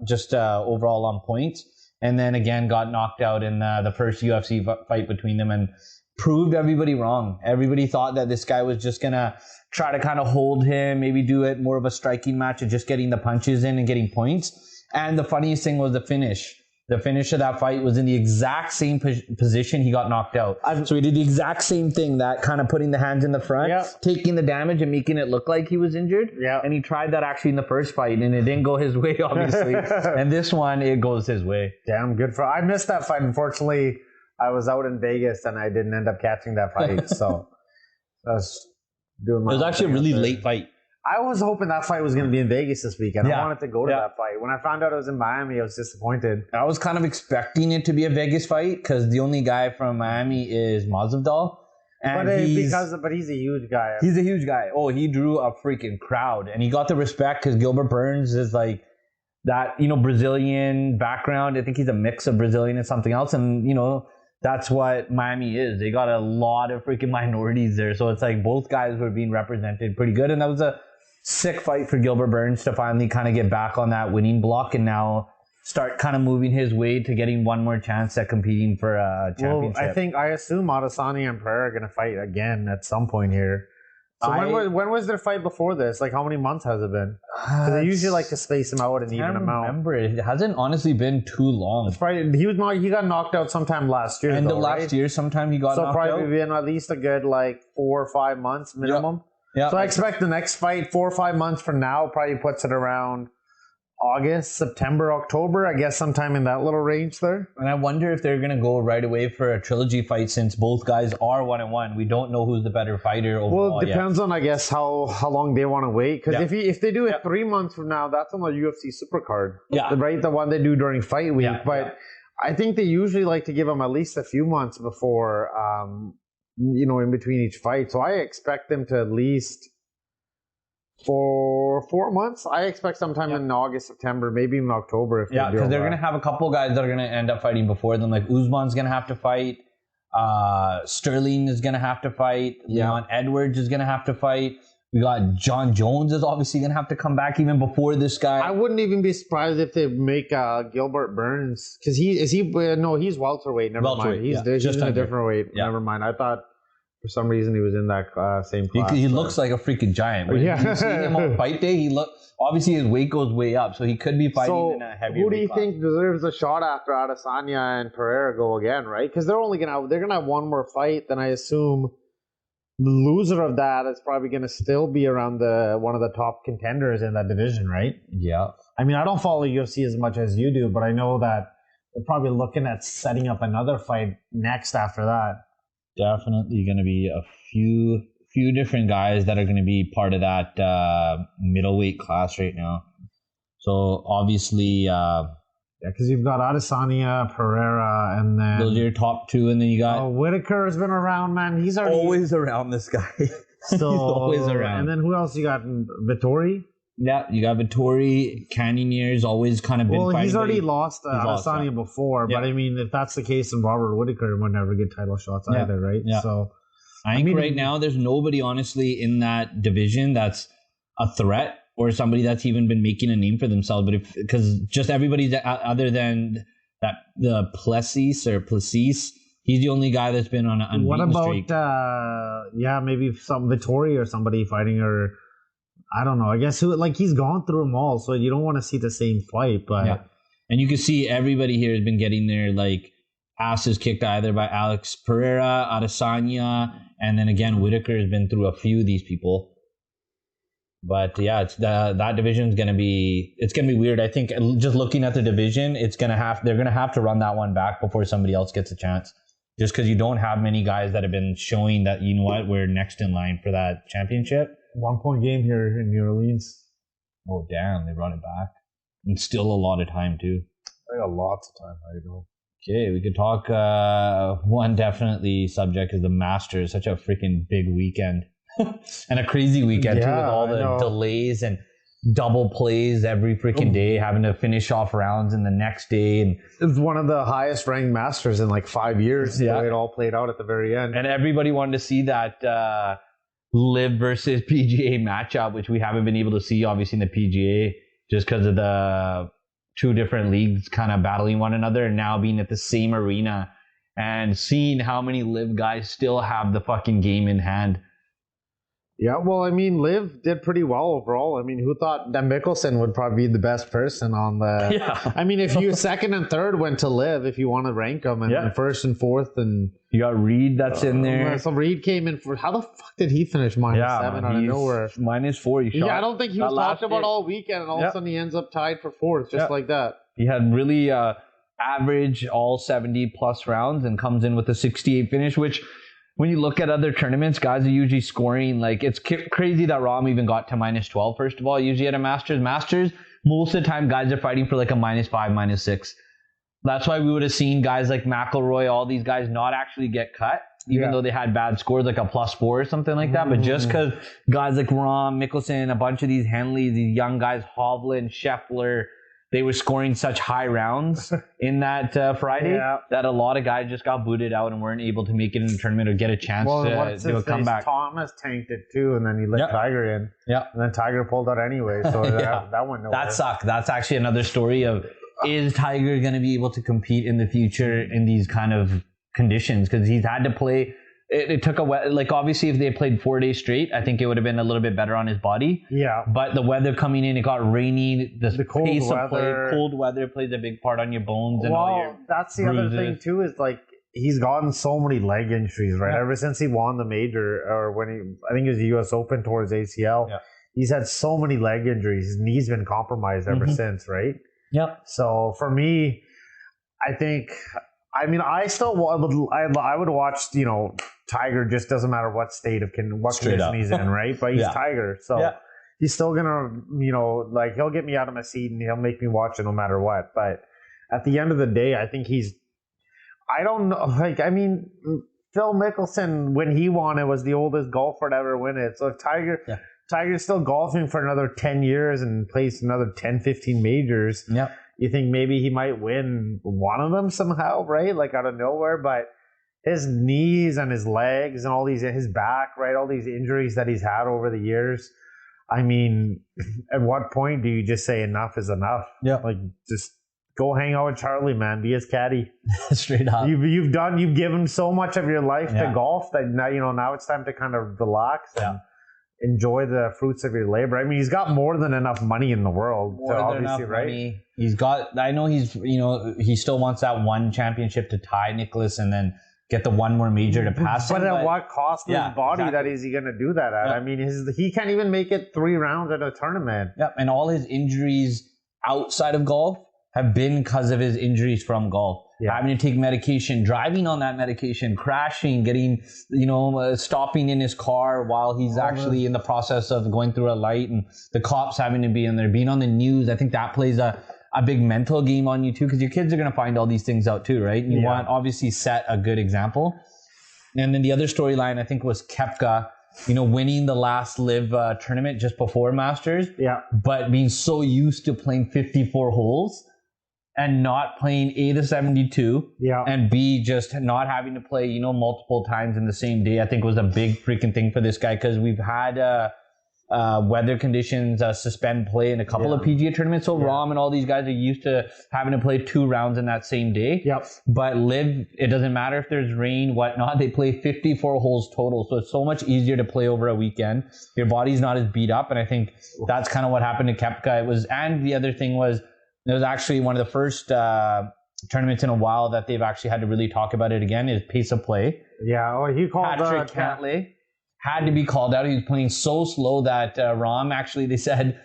just overall on points. And then again got knocked out in the first UFC fight between them and proved everybody wrong. Everybody thought that this guy was just going to try to kind of hold him, maybe do it more of a striking match of just getting the punches in and getting points. And the funniest thing was the finish. The finish of that fight was in the exact same position he got knocked out. So he did the exact same thing, that kind of putting the hands in the front, taking the damage and making it look like he was injured. Yeah. And he tried that actually in the first fight, and it didn't go his way, obviously. And this one, it goes his way. Damn good I missed that fight. Unfortunately, I was out in Vegas and I didn't end up catching that fight. So I was doing my It was actually a really late fight. I was hoping that fight was going to be in Vegas this weekend. I wanted to go to that fight. When I found out it was in Miami, I was disappointed. I was kind of expecting it to be a Vegas fight because the only guy from Miami is Masvidal. And he's a huge guy. He's a huge guy. Oh, he drew a freaking crowd. And he got the respect because Gilbert Burns is like that, Brazilian background. I think he's a mix of Brazilian and something else. And, that's what Miami is. They got a lot of freaking minorities there. So it's like both guys were being represented pretty good. And that was a sick fight for Gilbert Burns to finally kind of get back on that winning block and now start kind of moving his way to getting one more chance at competing for a championship. Well, I assume Adesanya and Pereira are going to fight again at some point here. So when was their fight before this? Like how many months has it been? Because they usually like to space them out an even amount. I remember. It hasn't honestly been too long. It's probably, he got knocked out sometime last year. End of last year, sometime he got knocked out. So probably been at least a good 4 or 5 months minimum. Yep. Yeah, so I expect the next fight 4 or 5 months from now probably puts it around August, September, October. I guess sometime in that little range there. And I wonder if they're going to go right away for a trilogy fight since both guys are 1-1. We don't know who's the better fighter overall. Well, it depends on, I guess, how long they want to wait. Because if they do it 3 months from now, that's on the UFC Supercard. Yeah. Right? The one they do during fight week. Yeah. But I think they usually like to give them at least a few months before... in between each fight. So I expect them to at least for 4 months. I expect sometime in August, September, maybe even October. Because they're going to have a couple guys that are going to end up fighting before them. Like Usman's going to have to fight. Sterling is going to have to fight. Leon Edwards is going to have to fight. We got John Jones is obviously going to have to come back even before this guy. I wouldn't even be surprised if they make Gilbert Burns. Because he's welterweight. Never mind. He's just in a different weight. Yeah. Never mind. I thought for some reason he was in that same class. He looks like a freaking giant. Right? Yeah. You see him on fight day, obviously his weight goes way up. So he could be fighting in a heavier who do you weight class. think deserves a shot after Adesanya and Pereira go again, right? Because they're gonna have one more fight. Then I assume the loser of that is probably going to still be around one of the top contenders in that division, right? Yeah. I mean, I don't follow UFC as much as you do, but I know that they're probably looking at setting up another fight next after that. Definitely going to be a few different guys that are going to be part of that middleweight class right now. So obviously, because you've got Adesanya, Pereira, and then those are your top two, and then you got Whitaker has been around, man. He's already always around, this guy. So, He's always around. And then who else you got? Vittori? Yeah, you got Vittori. Cannonier's always kind of been fighting. Well, he's already lost Adesanya before, but I mean, if that's the case, then Robert Whitaker would never get title shots either, right? Yeah. So, I think right now there's nobody, honestly, in that division that's a threat or somebody that's even been making a name for themselves. But because just everybody other than that, the Plessis, he's the only guy that's been on an unbeaten streak. What about, maybe some Vittori or somebody fighting, or I don't know. I guess he's gone through them all, so you don't want to see the same fight. But and you can see everybody here has been getting their asses kicked either by Alex Pereira, Adesanya, and then again Whitaker has been through a few of these people. But yeah, it's that division's gonna be weird. I think just looking at the division, they're gonna have to run that one back before somebody else gets a chance. Just because you don't have many guys that have been showing that, you know what, we're next in line for that championship. 1 point game here in New Orleans. Oh damn, they brought it back. And still a lot of time too. I got lots of time, I know. Okay, we could talk one definitely subject is the Masters. Such a freaking big weekend. And a crazy weekend too, with all the delays and double plays every freaking day, having to finish off rounds in the next day. And it was one of the highest ranked Masters in 5 years. Yeah, it all played out at the very end, and everybody wanted to see that Liv versus PGA matchup, which we haven't been able to see obviously in the PGA just because of the two different leagues kind of battling one another, and now being at the same arena and seeing how many Liv guys still have the fucking game in hand. Yeah, well, I mean, Liv did pretty well overall. I mean, who thought that Mickelson would probably be the best person on the... Yeah. I mean, if you second and third went to Liv, if you want to rank them, and first and fourth, and... You got Reed that's in there. So Reed came in for... How the fuck did he finish -7 out of nowhere? -4. I don't think he was talked about all weekend, and all of a sudden he ends up tied for fourth, just like that. He had really average all 70-plus rounds and comes in with a 68 finish, which... When you look at other tournaments, guys are usually scoring, it's crazy that Rahm even got to -12, first of all. Usually at a Masters, most of the time, guys are fighting for a -5, -6. That's why we would have seen guys like McIlroy, all these guys not actually get cut, even though they had bad scores, like a +4 or something like that. But just because guys like Rahm, Mickelson, a bunch of these Henleys, these young guys, Hovland, Scheffler, they were scoring such high rounds in that Friday that a lot of guys just got booted out and weren't able to make it in the tournament or get a chance to do a comeback. Thomas tanked it too, and then he let Tiger in. Yeah. And then Tiger pulled out anyway, so that went nowhere. That sucked. That's actually another story of, is Tiger going to be able to compete in the future in these kind of conditions? Because he's had to play... It took obviously if they played 4 days straight, I think it would have been a little bit better on his body. Yeah. But the weather coming in, it got rainy. The cold pace weather. Of play, cold weather plays a big part on your bones and all your that's the bruises. Other thing too is he's gotten so many leg injuries, right? Ever since he won the major, or I think it was the U.S. Open towards ACL. Yeah. He's had so many leg injuries. His knee's been compromised ever since, right? Yep. So for me, I think... I mean, I would watch, Tiger, just doesn't matter what state of condition he's in, right? But he's Tiger, so he's still gonna, he'll get me out of my seat and he'll make me watch it no matter what. But at the end of the day, I think I don't know, Phil Mickelson, when he won, it was the oldest golfer to ever win it. So if Tiger's still golfing for another 10 years and plays another 10, 15 majors. Yep. You think maybe he might win one of them somehow, right? Out of nowhere. But his knees and his legs and his back, right? All these injuries that he's had over the years. I mean, at what point do you just say enough is enough? Yeah. Just go hang out with Charlie, man. Be his caddy. Straight up. You've given so much of your life to golf that now it's time to kind of relax and enjoy the fruits of your labor. I mean, he's got more than enough money in the world, obviously, right? Money. He's got. I know he still wants that one championship to tie Nicholas, and then get the one more major to pass him. But at what cost to his body that is he going to do that at? I mean, he can't even make it 3 rounds at a tournament. Yep, and all his injuries outside of golf have been because of his injuries from golf. Yeah. Having to take medication, driving on that medication, crashing, getting, stopping in his car while he's actually in the process of going through a light, and the cops having to be in there, being on the news. I think that plays a big mental game on you too, because your kids are going to find all these things out too, right? And you want obviously set a good example. And then the other storyline I think was Koepka, winning the last live tournament just before Masters. Yeah. But being so used to playing 54 holes and not playing A to 72. Yeah. And B, just not having to play, multiple times in the same day, I think was a big freaking thing for this guy, because we've had weather conditions suspend play in a couple of PGA tournaments. So Rahm and all these guys are used to having to play 2 rounds in that same day. Yep. But live, it doesn't matter if there's rain, whatnot. They play 54 holes total. So it's so much easier to play over a weekend. Your body's not as beat up. And I think that's kind of what happened to Koepka. And the other thing was, it was actually one of the first tournaments in a while that they've actually had to really talk about it again, is pace of play. Yeah, well, he called Patrick Cantlay had to be called out. He was playing so slow that Rahm, actually, they said,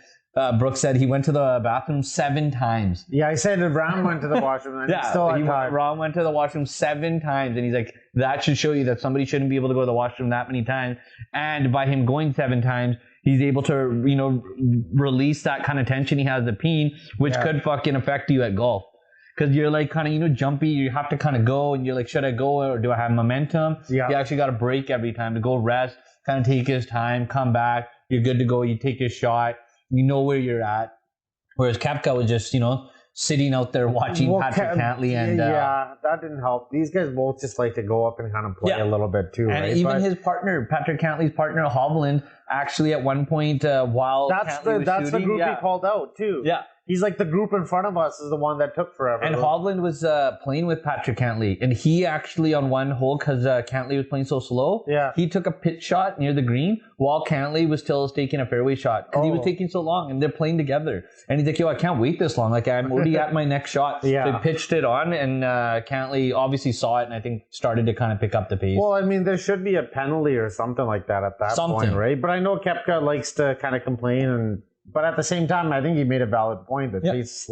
Brooks said he went to the bathroom 7 times. Yeah, I said Rahm went to the washroom. And Rahm went to the washroom 7 times. And he's like, that should show you that somebody shouldn't be able to go to the washroom that many times. And by him going 7 times, he's able to, release that kind of tension he has at peen, which could fucking affect you at golf. Because you're like kind of, jumpy. You have to kind of go, and you're like, should I go or do I have momentum? Yeah. You actually got to break every time to go rest, kind of take his time, come back. You're good to go. You take your shot. You know where you're at. Whereas Koepka was just, sitting out there watching Patrick Cantlay. And that didn't help. These guys both just like to go up and kind of play a little bit too. And even his partner, Patrick Cantlay's partner, Hovland, actually at one point while that's the group he called out too. Yeah. He's like, the group in front of us is the one that took forever. And Hovland was playing with Patrick Cantlay. And he actually, on one hole, because Cantlay was playing so slow, he took a pitch shot near the green while Cantlay was still taking a fairway shot. Because he was taking so long, and they're playing together. And he's like, I can't wait this long. Like, I'm already at my next shot. So he pitched it on, and Cantlay obviously saw it and I think started to kind of pick up the pace. Well, I mean, there should be a penalty or something like that at that point, right? But I know Koepka likes to kind of complain But at the same time, I think he made a valid point that pace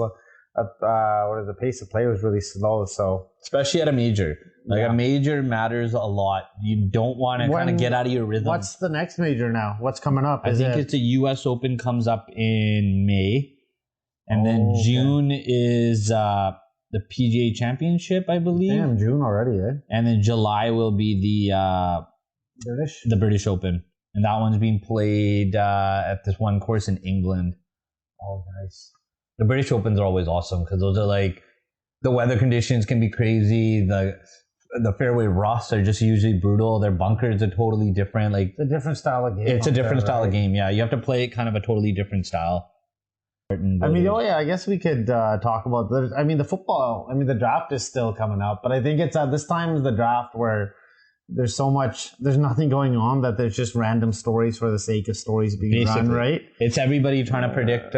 of play was really slow. So especially at a major, a major matters a lot. You don't want to kind of get out of your rhythm. What's the next major now? What's coming up? I think it's a U.S. Open comes up in May, and then June is the PGA Championship, I believe. Damn, June already, eh? And then July will be the British Open. And that one's being played at this one course in England. Oh, nice. The British Opens are always awesome because those are like, the weather conditions can be crazy. The fairway roughs are just usually brutal. Their bunkers are totally different. Like, it's a different style of game. It's a different style of game, yeah. You have to play it kind of a totally different style. I mean, I guess we could talk about this. I mean, the draft is still coming up, but I think it's this time is the draft where there's nothing going on, that there's just random stories for the sake of stories being run, right? It's everybody trying to predict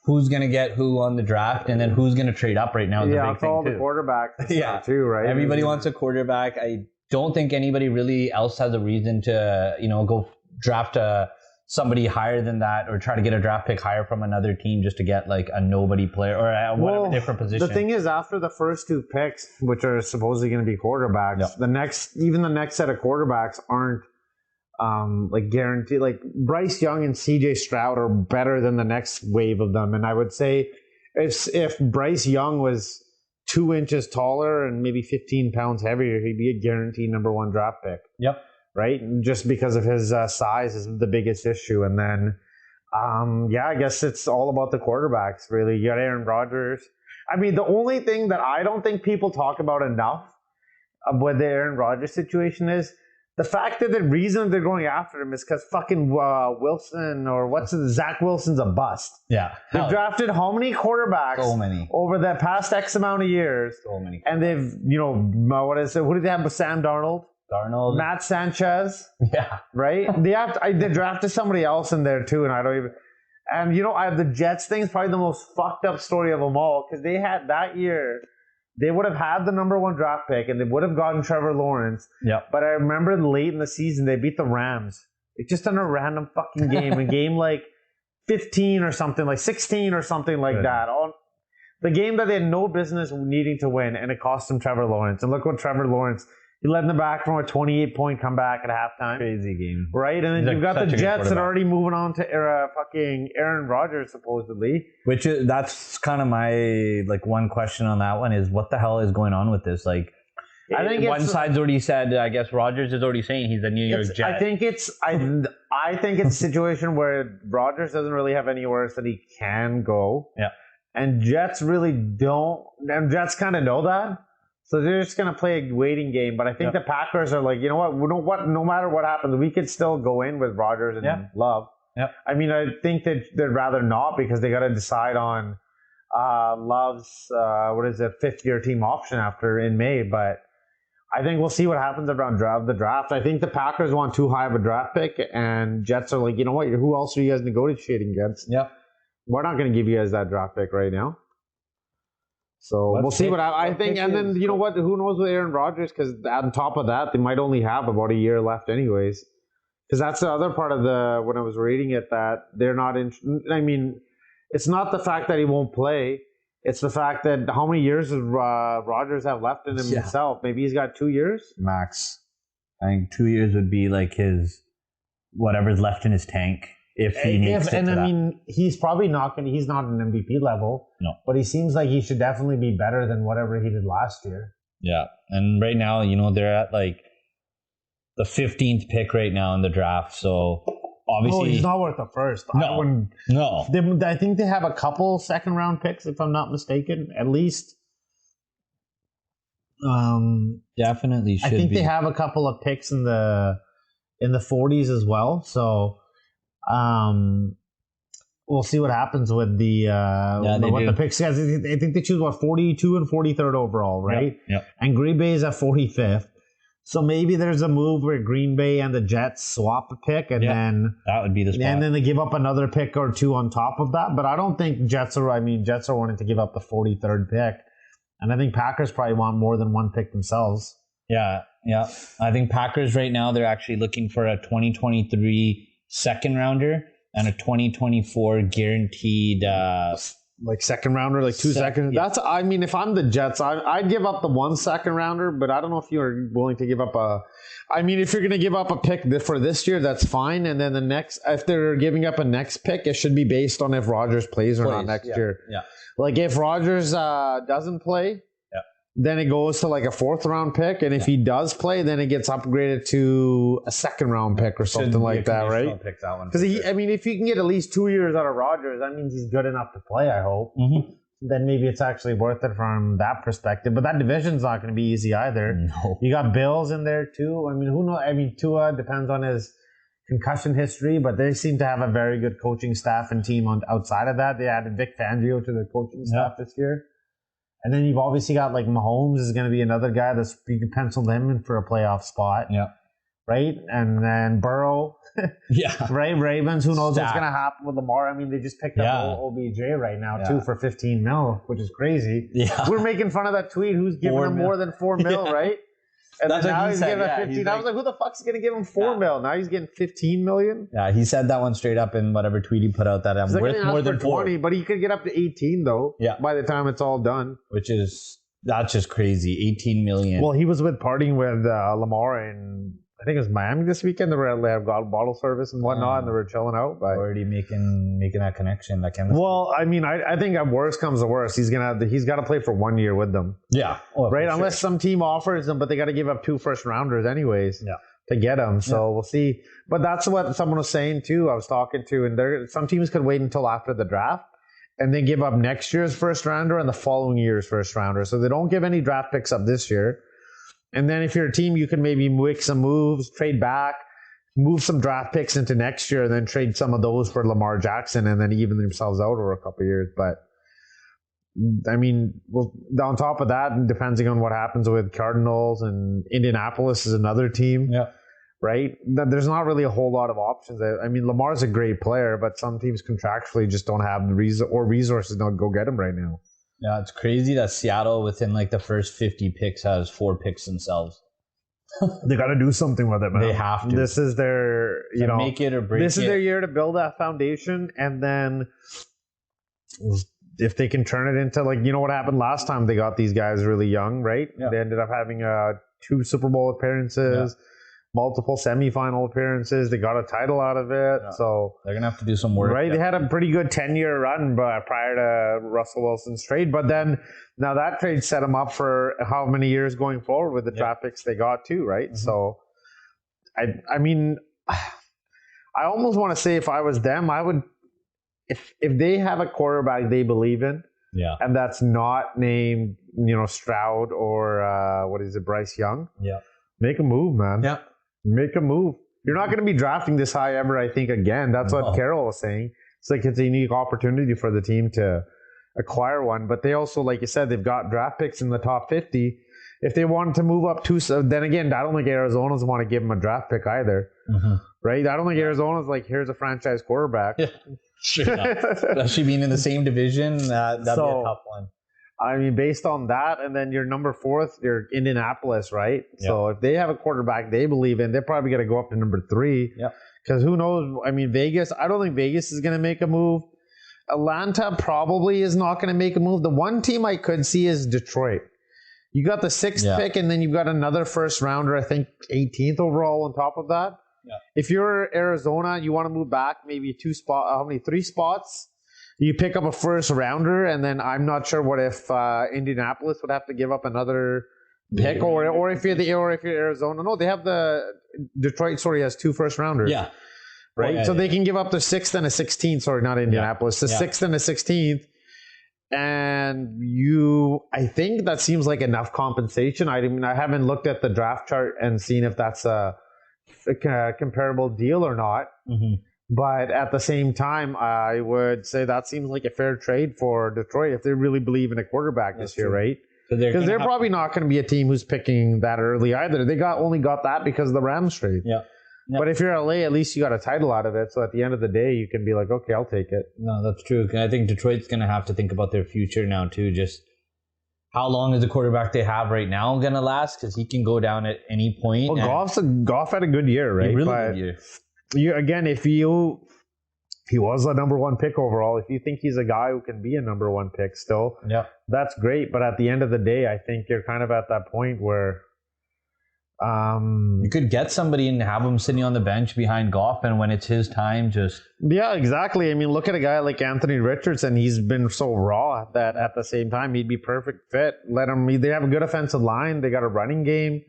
who's going to get who on the draft and then who's going to trade up right now. Yeah, it's all the quarterbacks too, right? Everybody wants a quarterback. I don't think anybody really else has a reason to, go draft somebody higher than that or try to get a draft pick higher from another team just to get like a nobody player or whatever different position. The thing is, after the first 2 picks, which are supposedly going to be quarterbacks, the next set of quarterbacks aren't like guaranteed. Like Bryce Young and CJ Stroud are better than the next wave of them. And I would say if Bryce Young was 2 inches taller and maybe 15 pounds heavier, he'd be a guaranteed number 1 draft pick. Yep. Right? Just because of his size is the biggest issue. And then, I guess it's all about the quarterbacks, really. You got Aaron Rodgers. I mean, the only thing that I don't think people talk about enough with the Aaron Rodgers situation is the fact that the reason they're going after him is because fucking Wilson Zach Wilson's a bust. Yeah. They've drafted how many quarterbacks? So many. Over the past X amount of years. So many. And they've, who did they have with Sam Darnold? Matt Sanchez. Yeah. Right? They drafted somebody else in there too, and I don't even. And the Jets thing is probably the most fucked up story of them all, because they had that year, they would have had the number 1 draft pick and they would have gotten Trevor Lawrence. Yeah. But I remember late in the season they beat the Rams. It's just in a random fucking game, a game like 15 or something, like 16 or something like that. The game that they had no business needing to win, and it cost them Trevor Lawrence. And look what Trevor Lawrence, he led in the back from a 28-point comeback at halftime. Crazy game. Right? And then you've got the Jets that are already moving on to fucking Aaron Rodgers, supposedly. That's kind of my, one question on that one is what the hell is going on with this? I think one side's already said, I guess Rodgers is already saying he's a New York Jet. I think it's a situation where Rodgers doesn't really have anywhere else that he can go. Yeah. And Jets really don't. And Jets kind of know that. So they're just going to play a waiting game. But I think the Packers are like, you know what? No matter what happens, we could still go in with Rodgers and Love. Yeah. I mean, I think that they'd rather not because they got to decide on Love's, fifth-year team option in May. But I think we'll see what happens around the draft. I think the Packers want too high of a draft pick, and Jets are like, you know what? Who else are you guys negotiating against? Yeah. We're not going to give you guys that draft pick right now. So we'll see what I think. And then, you know what? Who knows with Aaron Rodgers? Because on top of that, they might only have about a year left anyways. Because that's the other part of when I was reading it, that they're not in. I mean, it's not the fact that he won't play. It's the fact that how many years does Rodgers have left in himself? Maybe he's got 2 years? Max. I think 2 years would be his whatever's left in his tank if he needs to. And I mean, he's probably he's not an MVP level. No. But he seems like he should definitely be better than whatever he did last year. Yeah. And right now, they're at the 15th pick right now in the draft. So obviously, he's not worth the first. No. I think they have a couple second round picks, if I'm not mistaken, at least. Definitely should. I think they have a couple of picks in the 40s as well. So, we'll see what happens with the picks. Guys, I think they choose 42 and 43rd overall, right? Yep. And Green Bay is at 45th. So maybe there's a move where Green Bay and the Jets swap a pick, and then that would be the spot. And then they give up another pick or two on top of that. But I don't think Jets are wanting to give up the 43rd pick, and I think Packers probably want more than one pick themselves. Yeah. I think Packers right now they're actually looking for a 2023 second rounder and a 2024 guaranteed. Second rounder, 2 seconds. Yeah. If I'm the Jets, I'd give up the 1 second rounder, but I don't know if you're willing to give up if you're going to give up a pick for this year, that's fine. And then the next, if they're giving up a next pick, it should be based on if Rodgers plays or not next year. Yeah. If Rodgers doesn't play, then it goes to a 4th round pick. And if he does play, then it gets upgraded to a 2nd round pick or something like that, right? Because if you can get at least 2 years out of Rodgers, that means he's good enough to play, I hope. Mm-hmm. Then maybe it's actually worth it from that perspective. But that division's not going to be easy either. No. You got Bills in there too. Who knows? Tua depends on his concussion history, but they seem to have a very good coaching staff and team outside of that. They added Vic Fangio to the coaching staff this year. And then you've obviously got Mahomes is going to be another guy that's you can pencil him in for a playoff spot. Yeah. Right? And then Burrow. Yeah. Right? Ravens. Who knows what's going to happen with Lamar? They just picked up OBJ right now too for $15 million, which is crazy. Yeah. We're making fun of that tweet. Who's giving him more than $4 million, right? And that's then now what he's giving 15. I was like, who the fuck's going to give him $4 million? Now he's getting $15 million? Yeah, he said that one straight up in whatever tweet he put out that I'm worth more than 20, but he could get up to 18 though. Yeah. By the time it's all done. That's just crazy. 18 million. Well, he was partying with Lamar in I think it was Miami this weekend. They have got bottle service and whatnot, and they were chilling out. But already making that connection, that chemistry. Well, I think at worst comes to worst, he's got to play for 1 year with them. Yeah, right. Unless some team offers them, but they got to give up 2 first rounders anyways. Yeah. To get him, so we'll see. But that's what someone was saying too. I was talking to, and some teams could wait until after the draft and then give up next year's first rounder and the following year's first rounder. So they don't give any draft picks up this year. And then if you're a team, you can maybe make some moves, trade back, move some draft picks into next year, and then trade some of those for Lamar Jackson and then even themselves out over a couple of years. But on top of that, depending on what happens with Cardinals and Indianapolis is another team. Yeah. Right? There's not really a whole lot of options. Lamar's a great player, but some teams contractually just don't have the resources to go get him right now. Yeah, it's crazy that Seattle, within the first 50 picks, has 4 picks themselves. They got to do something with it, man. They have to. This is their, make it or break it. This is their year to build that foundation, and then if they can turn it into like, you know what happened last time they got these guys really young, right? Yeah. They ended up having 2 Super Bowl appearances, multiple semifinal appearances. They got a title out of it. Yeah. So they're going to have to do some work. Right. They had a pretty good 10-year run prior to Russell Wilson's trade. But then now that trade set them up for how many years going forward with the draft picks they got too, right? So, I mean, I almost want to say if I was them, I would, if they have a quarterback they believe in, and that's not named, Stroud or what is it, Bryce Young, make a move, man. Yeah. Make a move. You're not going to be drafting this high ever, I think, again. That's what Carroll was saying. It's like it's a unique opportunity for the team to acquire one. But they also, like you said, they've got draft picks in the top 50. If they wanted to move up then again, I don't think Arizona's want to give them a draft pick either. Right? I don't think Arizona's like, here's a franchise quarterback. Yeah. Sure. Especially being in the same division, that'd be a tough one. I mean, based on that, and then you're number 4th, you're Indianapolis, right? So if they have a quarterback they believe in, they're probably going to go up to number 3. Because who knows? I mean, Vegas, I don't think Vegas is going to make a move. Atlanta probably is not going to make a move. The one team I could see is Detroit. You got the 6th pick, and then you've got another first rounder, I think 18th overall on top of that. If you're Arizona, you want to move back maybe 3 spots. You pick up a first rounder, and then I'm not sure what if Indianapolis would have to give up another pick, or if you're Arizona. No, they have Detroit. Sorry, has 2 first rounders. Yeah, right. So they can give up the 6th and a 16th. Sorry, not Indianapolis. The 6th and a 16th, and I think that seems like enough compensation. I mean, I haven't looked at the draft chart and seen if that's a comparable deal or not. But at the same time, I would say that seems like a fair trade for Detroit if they really believe in a quarterback this year, right? Because they're probably not going to be a team who's picking that early either. They only got that because of the Rams trade. But if you're LA, at least you got a title out of it. So at the end of the day, you can be like, okay, I'll take it. No, that's true. I think Detroit's going to have to think about their future now too. Just how long is the quarterback they have right now going to last? Because he can go down at any point. Well, Goff had a good year, right? Really good year. If he was a number 1 pick overall, if you think he's a guy who can be a number 1 pick still, that's great. But at the end of the day, I think you're kind of at that point where you could get somebody and have him sitting on the bench behind Goff, and when it's his time, just exactly. I mean, look at a guy like Anthony Richardson. He's been so raw that at the same time he'd be perfect fit. Let him. They have a good offensive line. They got a running game.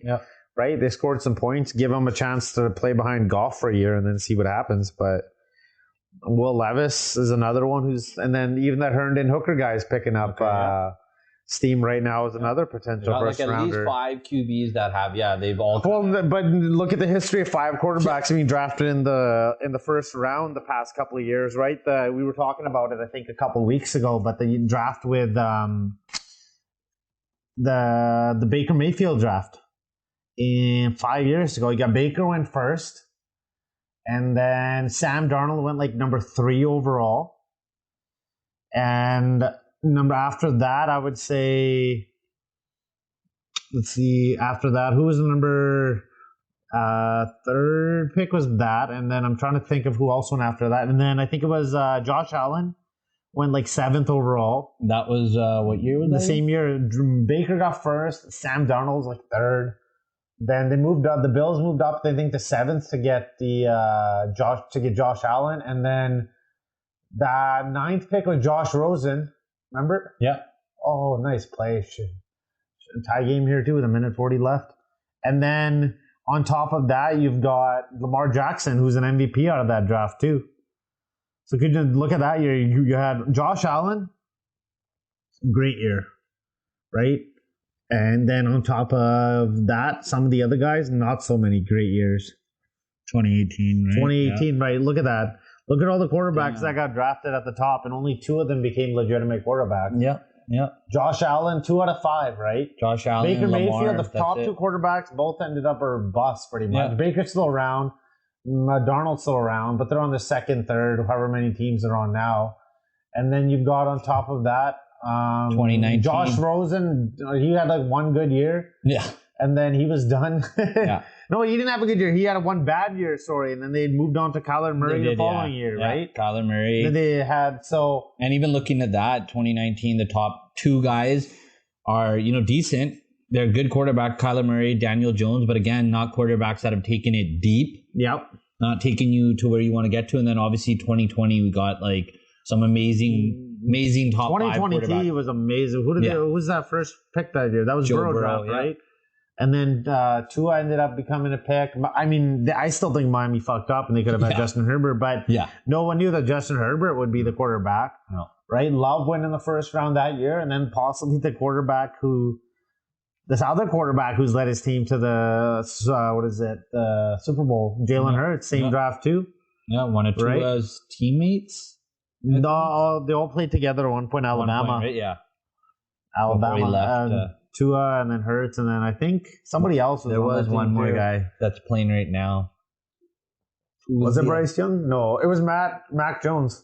Right? They scored some points. Give him a chance to play behind Goff for a year and then see what happens. But Will Levis is another one and then even that Herndon Hooker guy is picking up steam right now is another potential first rounder. At least 5 QBs that have, they've all. Well, but look at the history of 5 quarterbacks being drafted in the first round the past couple of years, right? We were talking about it, I think, a couple of weeks ago, but the draft with the Baker Mayfield draft. In 5 years ago, you got Baker went first, and then Sam Darnold went like number 3 overall, and after that, I would say, let's see, after that, who was the number 3rd pick was that, and then I'm trying to think of who else went after that, and then I think it was Josh Allen went like 7th overall. That was what year was that? The same year. Baker got first, Sam Darnold was like 3rd. Then they moved up. The Bills moved up, I think, to 7th to get Josh Allen, and then the 9th pick was Josh Rosen. Remember? Yeah. Oh, nice play! Tie game here too with 1:40 left, and then on top of that, you've got Lamar Jackson, who's an MVP out of that draft too. So could you look at that year? You had Josh Allen, great year, right? And then on top of that, some of the other guys, not so many great years. 2018, right? 2018, right? Look at that. Look at all the quarterbacks that got drafted at the top, and only 2 of them became legitimate quarterbacks. Yeah. Josh Allen, 2 out of 5, right? Josh Allen, Baker Lamar, Mayfield, the top 2 quarterbacks, both ended up or bust pretty much. Baker's still around. Darnold's still around, but they're on the 2nd, 3rd, however many teams they're on now. And then you've got on top of that, 2019. Josh Rosen, he had like 1 good year. Yeah. And then he was done. No, he didn't have a good year. He had one bad year, sorry, and then they moved on to Kyler Murray the following year, right? Kyler Murray. Then they had and even looking at that, 2019, the top two guys are decent. They're a good quarterback, Kyler Murray, Daniel Jones, but again, not quarterbacks that have taken it deep. Yep. Not taking you to where you want to get to. And then obviously 2020, we got like some amazing top 2020 was amazing. Who was that first pick that year? That was Burrow draft, right? And then Tua ended up becoming a pick. I mean, I still think Miami fucked up and they could have had Justin Herbert, but no one knew that Justin Herbert would be the quarterback. No. Right? Love went in the first round that year, and then possibly the quarterback this other quarterback who's led his team to the Super Bowl, Jalen Hurts, same draft too. Yeah, one of Tua's teammates. No, they all played together at one point. Alabama, one point, right? Yeah. Alabama he left, Tua, and then Hurts, and then I think somebody else. There was one more guy that's playing right now. Was it Bryce Young? No, it was Mac Jones.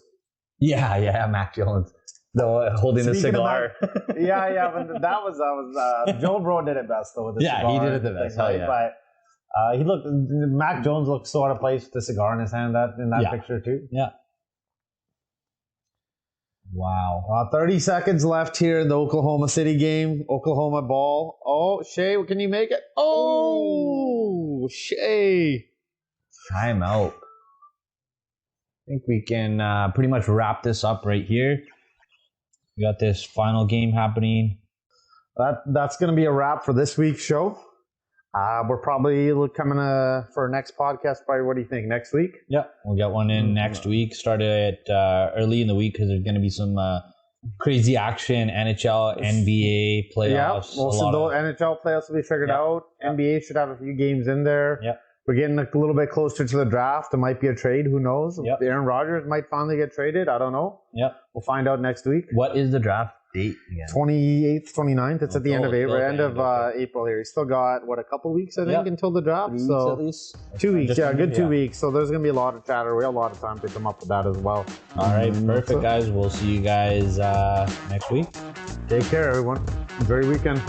Yeah, Mac Jones. Holding a cigar. But that was Joe Burrow did it best though with the cigar. Yeah, he did it the best. Hell yeah. But Mac Jones looked sort of placed with the cigar in his hand in that picture too. Yeah. Wow. 30 seconds left here in the Oklahoma City game. Oklahoma ball. Oh, Shea, can you make it? Oh, Shea. Timeout. I think we can pretty much wrap this up right here. We got this final game happening. That's going to be a wrap for this week's show. We're probably coming for our next podcast. Probably, what do you think? Next week? Yeah, we'll get one in next week. Started early in the week because there's going to be some crazy action. NHL, NBA playoffs. Yeah, most of the NHL playoffs will be figured out. NBA should have a few games in there. Yeah. We're getting a little bit closer to the draft. There might be a trade. Who knows? Yep. Aaron Rodgers might finally get traded. I don't know. Yep. We'll find out next week. What is the draft date again? 28th, 29th. It's at the end of April. April here. He's still got, a couple weeks, I think, until the draft? 3 weeks at least? 2 weeks, good 2 weeks. So there's going to be a lot of chatter. We have a lot of time to come up with that as well. All right, perfect, guys. We'll see you guys next week. Take care, everyone. Enjoy your weekend.